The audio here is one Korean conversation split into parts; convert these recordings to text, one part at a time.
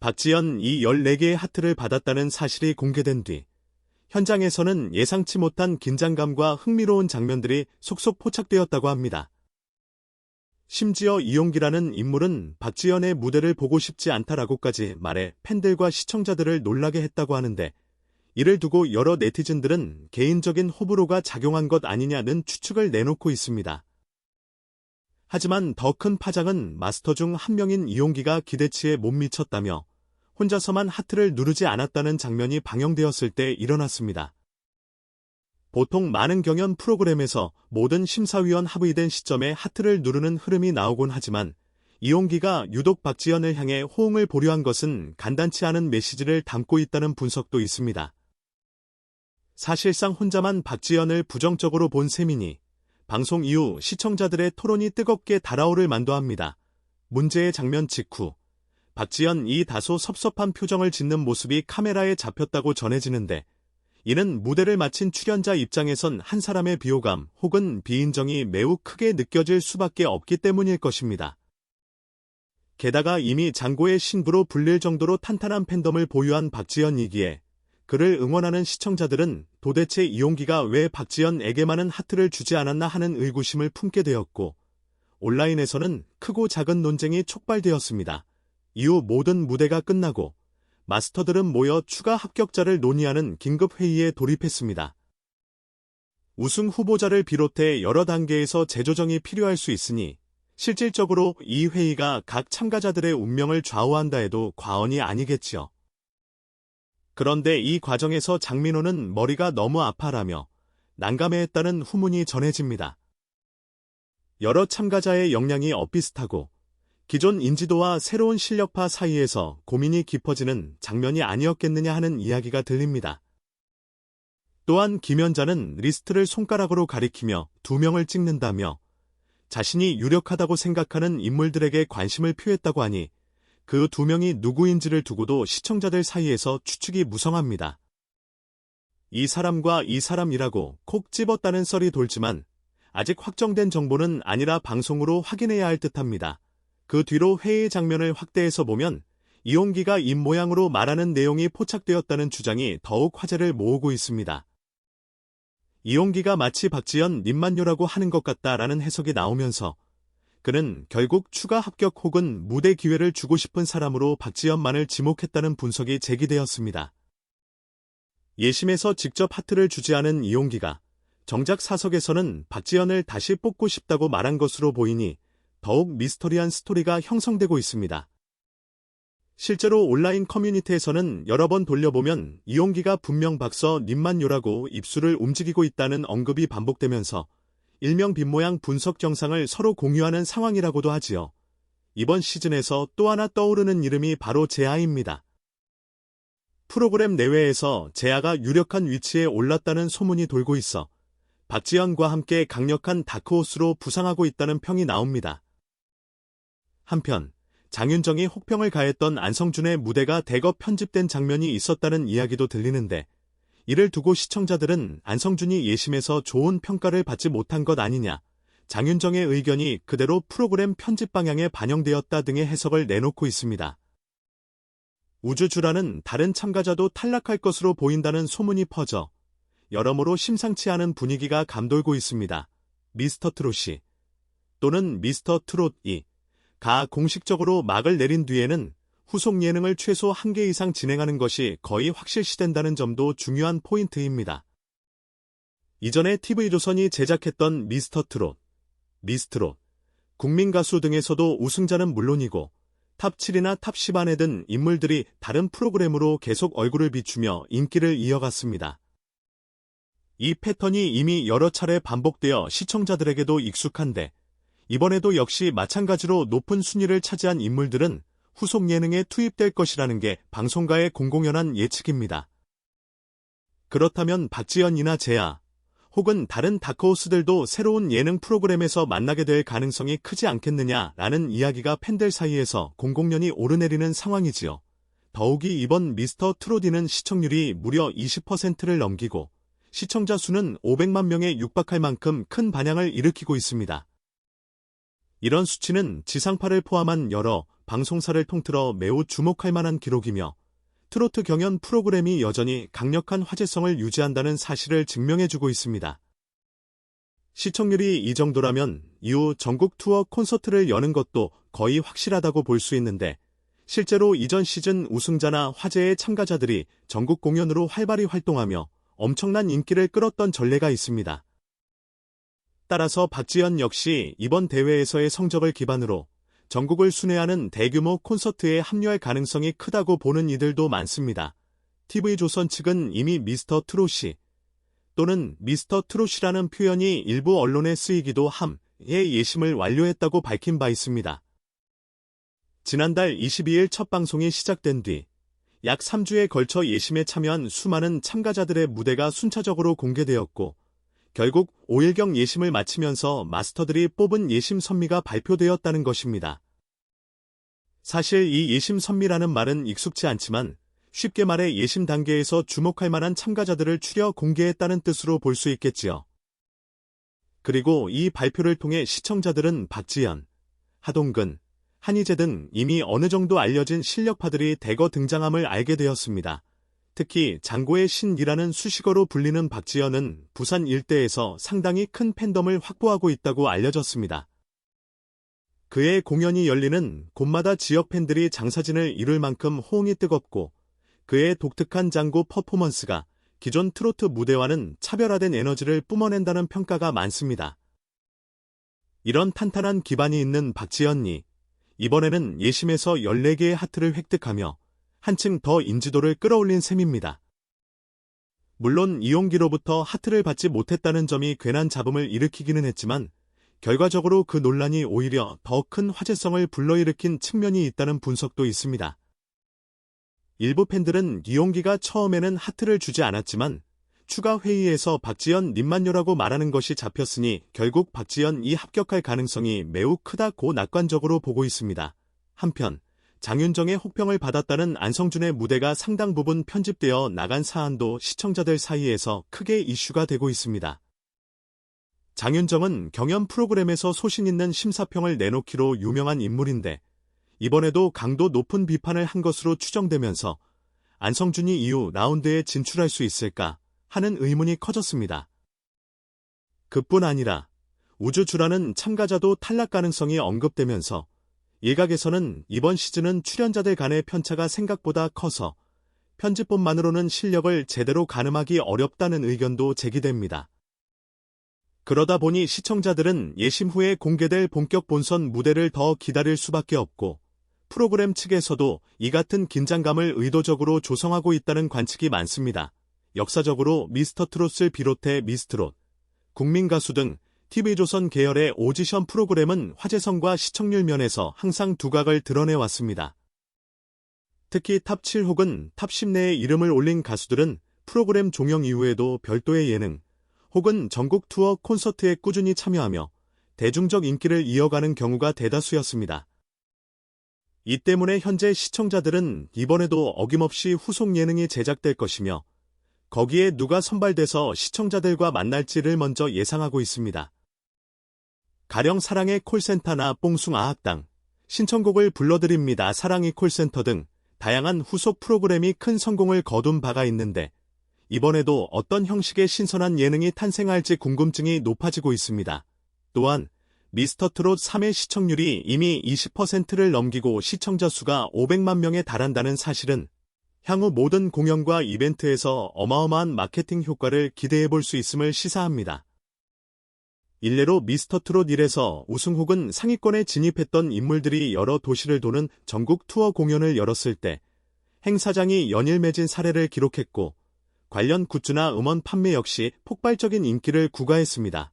박지연이 14개의 하트를 받았다는 사실이 공개된 뒤 현장에서는 예상치 못한 긴장감과 흥미로운 장면들이 속속 포착되었다고 합니다. 심지어 이용기라는 인물은 박지연의 무대를 보고 싶지 않다라고까지 말해 팬들과 시청자들을 놀라게 했다고 하는데, 이를 두고 여러 네티즌들은 개인적인 호불호가 작용한 것 아니냐는 추측을 내놓고 있습니다. 하지만 더 큰 파장은 마스터 중 한 명인 이용기가 기대치에 못 미쳤다며 혼자서만 하트를 누르지 않았다는 장면이 방영되었을 때 일어났습니다. 보통 많은 경연 프로그램에서 모든 심사위원 합의된 시점에 하트를 누르는 흐름이 나오곤 하지만 이용기가 유독 박지연을 향해 호응을 보류한 것은 간단치 않은 메시지를 담고 있다는 분석도 있습니다. 사실상 혼자만 박지연을 부정적으로 본 셈이니 방송 이후 시청자들의 토론이 뜨겁게 달아오를 만도 합니다. 문제의 장면 직후 박지연이 다소 섭섭한 표정을 짓는 모습이 카메라에 잡혔다고 전해지는데, 이는 무대를 마친 출연자 입장에선 한 사람의 비호감 혹은 비인정이 매우 크게 느껴질 수밖에 없기 때문일 것입니다. 게다가 이미 장고의 신부로 불릴 정도로 탄탄한 팬덤을 보유한 박지연이기에 그를 응원하는 시청자들은 도대체 이용기가 왜 박지연에게만은 하트를 주지 않았나 하는 의구심을 품게 되었고, 온라인에서는 크고 작은 논쟁이 촉발되었습니다. 이후 모든 무대가 끝나고 마스터들은 모여 추가 합격자를 논의하는 긴급회의에 돌입했습니다. 우승 후보자를 비롯해 여러 단계에서 재조정이 필요할 수 있으니 실질적으로 이 회의가 각 참가자들의 운명을 좌우한다 해도 과언이 아니겠지요. 그런데 이 과정에서 장민호는 머리가 너무 아파라며 난감해했다는 후문이 전해집니다. 여러 참가자의 역량이 엇비슷하고 기존 인지도와 새로운 실력파 사이에서 고민이 깊어지는 장면이 아니었겠느냐 하는 이야기가 들립니다. 또한 김연자는 리스트를 손가락으로 가리키며 2명을 찍는다며 자신이 유력하다고 생각하는 인물들에게 관심을 표했다고 하니 그 2명이 누구인지를 두고도 시청자들 사이에서 추측이 무성합니다. 이 사람과 이 사람이라고 콕 집었다는 썰이 돌지만 아직 확정된 정보는 아니라 방송으로 확인해야 할 듯합니다. 그 뒤로 회의 장면을 확대해서 보면 이용기가 입모양으로 말하는 내용이 포착되었다는 주장이 더욱 화제를 모으고 있습니다. 이용기가 마치 박지연 님만요라고 하는 것 같다라는 해석이 나오면서 그는 결국 추가 합격 혹은 무대 기회를 주고 싶은 사람으로 박지연만을 지목했다는 분석이 제기되었습니다. 예심에서 직접 하트를 주지 않은 이용기가 정작 사석에서는 박지연을 다시 뽑고 싶다고 말한 것으로 보이니 더욱 미스터리한 스토리가 형성되고 있습니다. 실제로 온라인 커뮤니티에서는 여러 번 돌려보면 이용기가 분명 박서 님만요라고 입술을 움직이고 있다는 언급이 반복되면서 일명 빈모양 분석 영상을 서로 공유하는 상황이라고도 하지요. 이번 시즌에서 또 하나 떠오르는 이름이 바로 재아입니다. 프로그램 내외에서 재아가 유력한 위치에 올랐다는 소문이 돌고 있어 박지연과 함께 강력한 다크호스로 부상하고 있다는 평이 나옵니다. 한편 장윤정이 혹평을 가했던 안성준의 무대가 대거 편집된 장면이 있었다는 이야기도 들리는데, 이를 두고 시청자들은 안성준이 예심에서 좋은 평가를 받지 못한 것 아니냐, 장윤정의 의견이 그대로 프로그램 편집 방향에 반영되었다 등의 해석을 내놓고 있습니다. 우주주라는 다른 참가자도 탈락할 것으로 보인다는 소문이 퍼져 여러모로 심상치 않은 분위기가 감돌고 있습니다. 미스터트롯이 또는 미스터트롯이 가 공식적으로 막을 내린 뒤에는 후속 예능을 최소 1개 이상 진행하는 것이 거의 확실시된다는 점도 중요한 포인트입니다. 이전에 TV조선이 제작했던 미스터트롯, 미스트롯, 국민가수 등에서도 우승자는 물론이고 탑7이나 탑10 안에 든 인물들이 다른 프로그램으로 계속 얼굴을 비추며 인기를 이어갔습니다. 이 패턴이 이미 여러 차례 반복되어 시청자들에게도 익숙한데, 이번에도 역시 마찬가지로 높은 순위를 차지한 인물들은 후속 예능에 투입될 것이라는 게 방송가의 공공연한 예측입니다. 그렇다면 박지연이나 재아, 혹은 다른 다크호스들도 새로운 예능 프로그램에서 만나게 될 가능성이 크지 않겠느냐라는 이야기가 팬들 사이에서 공공연히 오르내리는 상황이지요. 더욱이 이번 미스터 트롯이는 시청률이 무려 20%를 넘기고 시청자 수는 500만 명에 육박할 만큼 큰 반향을 일으키고 있습니다. 이런 수치는 지상파를 포함한 여러 방송사를 통틀어 매우 주목할 만한 기록이며 트로트 경연 프로그램이 여전히 강력한 화제성을 유지한다는 사실을 증명해주고 있습니다. 시청률이 이 정도라면 이후 전국 투어 콘서트를 여는 것도 거의 확실하다고 볼 수 있는데 실제로 이전 시즌 우승자나 화제의 참가자들이 전국 공연으로 활발히 활동하며 엄청난 인기를 끌었던 전례가 있습니다. 따라서 박지현 역시 이번 대회에서의 성적을 기반으로 전국을 순회하는 대규모 콘서트에 합류할 가능성이 크다고 보는 이들도 많습니다. TV조선 측은 이미 미스터 트롯이 또는 미스터 트롯이라는 표현이 일부 언론에 쓰이기도 함의 예심을 완료했다고 밝힌 바 있습니다. 지난달 22일 첫 방송이 시작된 뒤 약 3주에 걸쳐 예심에 참여한 수많은 참가자들의 무대가 순차적으로 공개되었고 결국 5일경 예심을 마치면서 마스터들이 뽑은 예심 선미가 발표되었다는 것입니다. 사실 이 예심 선미라는 말은 익숙치 않지만 쉽게 말해 예심 단계에서 주목할 만한 참가자들을 추려 공개했다는 뜻으로 볼 수 있겠지요. 그리고 이 발표를 통해 시청자들은 박지현, 하동근, 한희재 등 이미 어느 정도 알려진 실력파들이 대거 등장함을 알게 되었습니다. 특히 장고의 신이라는 수식어로 불리는 박지현은 부산 일대에서 상당히 큰 팬덤을 확보하고 있다고 알려졌습니다. 그의 공연이 열리는 곳마다 지역 팬들이 장사진을 이룰 만큼 호응이 뜨겁고 그의 독특한 장고 퍼포먼스가 기존 트로트 무대와는 차별화된 에너지를 뿜어낸다는 평가가 많습니다. 이런 탄탄한 기반이 있는 박지현이 이번에는 예심에서 14개의 하트를 획득하며 한층 더 인지도를 끌어올린 셈입니다. 물론 이용기로부터 하트를 받지 못했다는 점이 괜한 잡음을 일으키기는 했지만 결과적으로 그 논란이 오히려 더 큰 화제성을 불러일으킨 측면이 있다는 분석도 있습니다. 일부 팬들은 이용기가 처음에는 하트를 주지 않았지만 추가 회의에서 박지현 님만요라고 말하는 것이 잡혔으니 결국 박지현이 합격할 가능성이 매우 크다고 낙관적으로 보고 있습니다. 한편 장윤정의 혹평을 받았다는 안성준의 무대가 상당 부분 편집되어 나간 사안도 시청자들 사이에서 크게 이슈가 되고 있습니다. 장윤정은 경연 프로그램에서 소신 있는 심사평을 내놓기로 유명한 인물인데 이번에도 강도 높은 비판을 한 것으로 추정되면서 안성준이 이후 라운드에 진출할 수 있을까 하는 의문이 커졌습니다. 그뿐 아니라 우주주라는 참가자도 탈락 가능성이 언급되면서 일각에서는 이번 시즌은 출연자들 간의 편차가 생각보다 커서 편집본만으로는 실력을 제대로 가늠하기 어렵다는 의견도 제기됩니다. 그러다 보니 시청자들은 예심 후에 공개될 본격 본선 무대를 더 기다릴 수밖에 없고 프로그램 측에서도 이 같은 긴장감을 의도적으로 조성하고 있다는 관측이 많습니다. 역사적으로 미스터 트롯을 비롯해 미스트롯, 국민가수 등 TV조선 계열의 오디션 프로그램은 화제성과 시청률 면에서 항상 두각을 드러내왔습니다. 특히 탑7 혹은 탑10 내에 이름을 올린 가수들은 프로그램 종영 이후에도 별도의 예능 혹은 전국 투어 콘서트에 꾸준히 참여하며 대중적 인기를 이어가는 경우가 대다수였습니다. 이 때문에 현재 시청자들은 이번에도 어김없이 후속 예능이 제작될 것이며 거기에 누가 선발돼서 시청자들과 만날지를 먼저 예상하고 있습니다. 가령 사랑의 콜센터나 뽕숭 아학당, 신청곡을 불러드립니다 사랑이 콜센터 등 다양한 후속 프로그램이 큰 성공을 거둔 바가 있는데 이번에도 어떤 형식의 신선한 예능이 탄생할지 궁금증이 높아지고 있습니다. 또한 미스터 트롯 3의 시청률이 이미 20%를 넘기고 시청자 수가 500만 명에 달한다는 사실은 향후 모든 공연과 이벤트에서 어마어마한 마케팅 효과를 기대해 볼 수 있음을 시사합니다. 일례로 미스터 트롯 1에서 우승 혹은 상위권에 진입했던 인물들이 여러 도시를 도는 전국 투어 공연을 열었을 때 행사장이 연일 매진 사례를 기록했고 관련 굿즈나 음원 판매 역시 폭발적인 인기를 구가했습니다.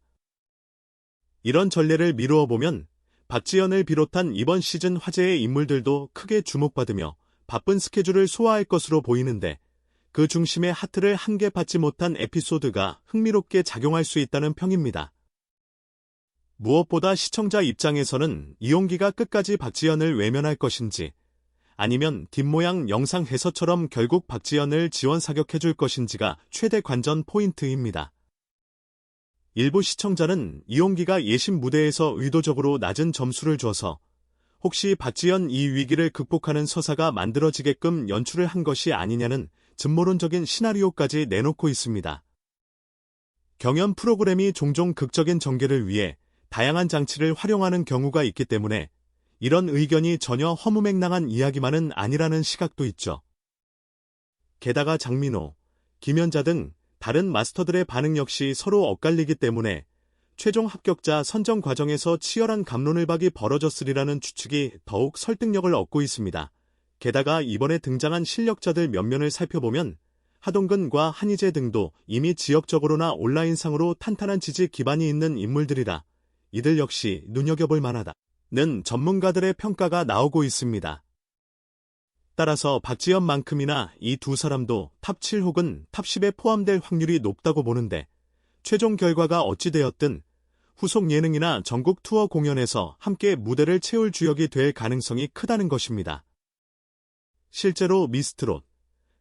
이런 전례를 미루어 보면 박지현을 비롯한 이번 시즌 화제의 인물들도 크게 주목받으며 바쁜 스케줄을 소화할 것으로 보이는데 그 중심에 하트를 한 개 받지 못한 에피소드가 흥미롭게 작용할 수 있다는 평입니다. 무엇보다 시청자 입장에서는 이용기가 끝까지 박지현을 외면할 것인지 아니면 뒷모양 영상 해설처럼 결국 박지현을 지원 사격해줄 것인지가 최대 관전 포인트입니다. 일부 시청자는 이용기가 예심 무대에서 의도적으로 낮은 점수를 줘서 혹시 박지연 이 위기를 극복하는 서사가 만들어지게끔 연출을 한 것이 아니냐는 즙모론적인 시나리오까지 내놓고 있습니다. 경연 프로그램이 종종 극적인 전개를 위해 다양한 장치를 활용하는 경우가 있기 때문에 이런 의견이 전혀 허무맹랑한 이야기만은 아니라는 시각도 있죠. 게다가 장민호, 김연자 등 다른 마스터들의 반응 역시 서로 엇갈리기 때문에 최종 합격자 선정 과정에서 치열한 갑론을박이 벌어졌으리라는 추측이 더욱 설득력을 얻고 있습니다. 게다가 이번에 등장한 실력자들 면면을 살펴보면 하동근과 한희재 등도 이미 지역적으로나 온라인상으로 탄탄한 지지 기반이 있는 인물들이라 이들 역시 눈여겨볼 만하다는 전문가들의 평가가 나오고 있습니다. 따라서 박지연만큼이나 이 두 사람도 탑7 혹은 탑10에 포함될 확률이 높다고 보는데 최종 결과가 어찌되었든 후속 예능이나 전국 투어 공연에서 함께 무대를 채울 주역이 될 가능성이 크다는 것입니다. 실제로 미스트롯,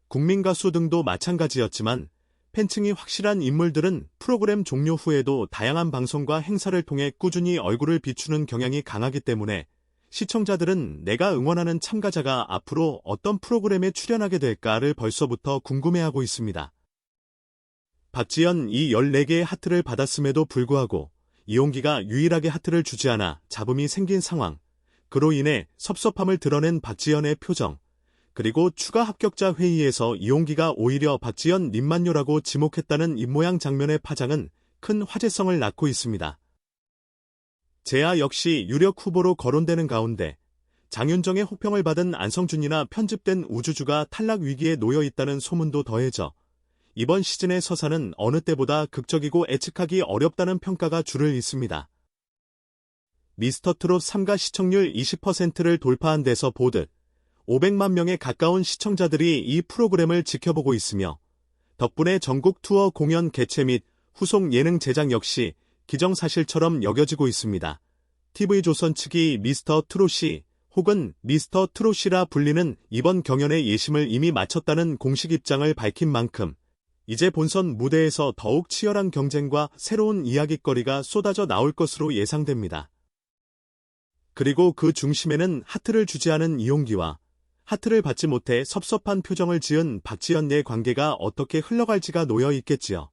국민가수 등도 마찬가지였지만 팬층이 확실한 인물들은 프로그램 종료 후에도 다양한 방송과 행사를 통해 꾸준히 얼굴을 비추는 경향이 강하기 때문에 시청자들은 내가 응원하는 참가자가 앞으로 어떤 프로그램에 출연하게 될까를 벌써부터 궁금해하고 있습니다. 박지연 이 14개의 하트를 받았음에도 불구하고 이용기가 유일하게 하트를 주지 않아 잡음이 생긴 상황, 그로 인해 섭섭함을 드러낸 박지연의 표정, 그리고 추가 합격자 회의에서 이용기가 오히려 박지연 님만요라고 지목했다는 입모양 장면의 파장은 큰 화제성을 낳고 있습니다. 재하 역시 유력 후보로 거론되는 가운데 장윤정의 호평을 받은 안성준이나 편집된 우주주가 탈락 위기에 놓여 있다는 소문도 더해져 이번 시즌의 서사는 어느 때보다 극적이고 예측하기 어렵다는 평가가 줄을 잇습니다. 미스터트롯 3가 시청률 20%를 돌파한 데서 보듯 500만 명에 가까운 시청자들이 이 프로그램을 지켜보고 있으며 덕분에 전국 투어 공연 개최 및 후속 예능 제작 역시 기정사실처럼 여겨지고 있습니다. TV조선 측이 미스터 트롯이 혹은 미스터 트롯이라 불리는 이번 경연의 예심을 이미 마쳤다는 공식 입장을 밝힌 만큼 이제 본선 무대에서 더욱 치열한 경쟁과 새로운 이야깃거리가 쏟아져 나올 것으로 예상됩니다. 그리고 그 중심에는 하트를 주지 않은 이용기와 하트를 받지 못해 섭섭한 표정을 지은 박지연의 관계가 어떻게 흘러갈지가 놓여 있겠지요.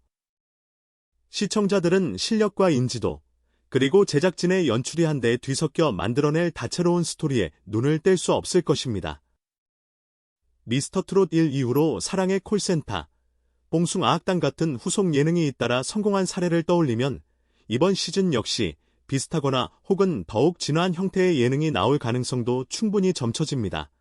시청자들은 실력과 인지도, 그리고 제작진의 연출이 한데 뒤섞여 만들어낼 다채로운 스토리에 눈을 뗄 수 없을 것입니다. 미스터트롯 1 이후로 사랑의 콜센터, 봉숭아학당 같은 후속 예능이 잇따라 성공한 사례를 떠올리면 이번 시즌 역시 비슷하거나 혹은 더욱 진화한 형태의 예능이 나올 가능성도 충분히 점쳐집니다.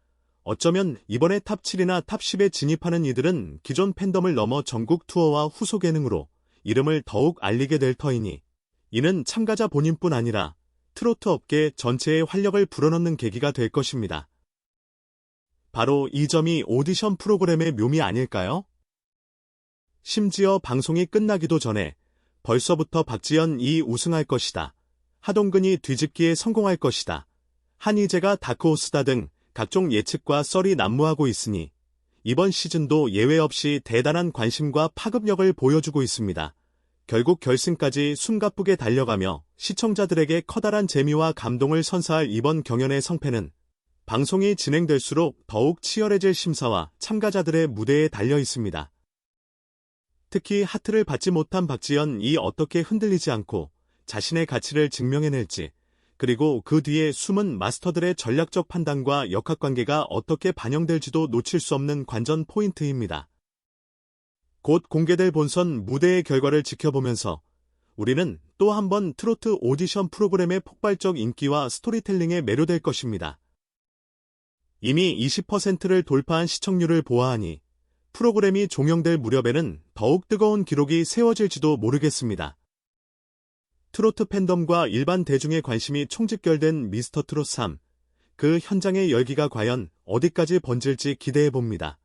어쩌면 이번에 탑7이나 탑10에 진입하는 이들은 기존 팬덤을 넘어 전국 투어와 후속 예능으로 이름을 더욱 알리게 될 터이니 이는 참가자 본인뿐 아니라 트로트 업계 전체의 활력을 불어넣는 계기가 될 것입니다. 바로 이 점이 오디션 프로그램의 묘미 아닐까요? 심지어 방송이 끝나기도 전에 벌써부터 박지연이 우승할 것이다. 하동근이 뒤집기에 성공할 것이다. 한희재가 다크호스다 등 각종 예측과 썰이 난무하고 있으니 이번 시즌도 예외 없이 대단한 관심과 파급력을 보여주고 있습니다. 결국 결승까지 숨가쁘게 달려가며 시청자들에게 커다란 재미와 감동을 선사할 이번 경연의 성패는 방송이 진행될수록 더욱 치열해질 심사와 참가자들의 무대에 달려 있습니다. 특히 하트를 받지 못한 박지연이 어떻게 흔들리지 않고 자신의 가치를 증명해낼지, 그리고 그 뒤에 숨은 마스터들의 전략적 판단과 역학관계가 어떻게 반영될지도 놓칠 수 없는 관전 포인트입니다. 곧 공개될 본선 무대의 결과를 지켜보면서 우리는 또 한 번 트로트 오디션 프로그램의 폭발적 인기와 스토리텔링에 매료될 것입니다. 이미 20%를 돌파한 시청률을 보아하니 프로그램이 종영될 무렵에는 더욱 뜨거운 기록이 세워질지도 모르겠습니다. 트로트 팬덤과 일반 대중의 관심이 총집결된 미스터트롯 3, 그 현장의 열기가 과연 어디까지 번질지 기대해봅니다.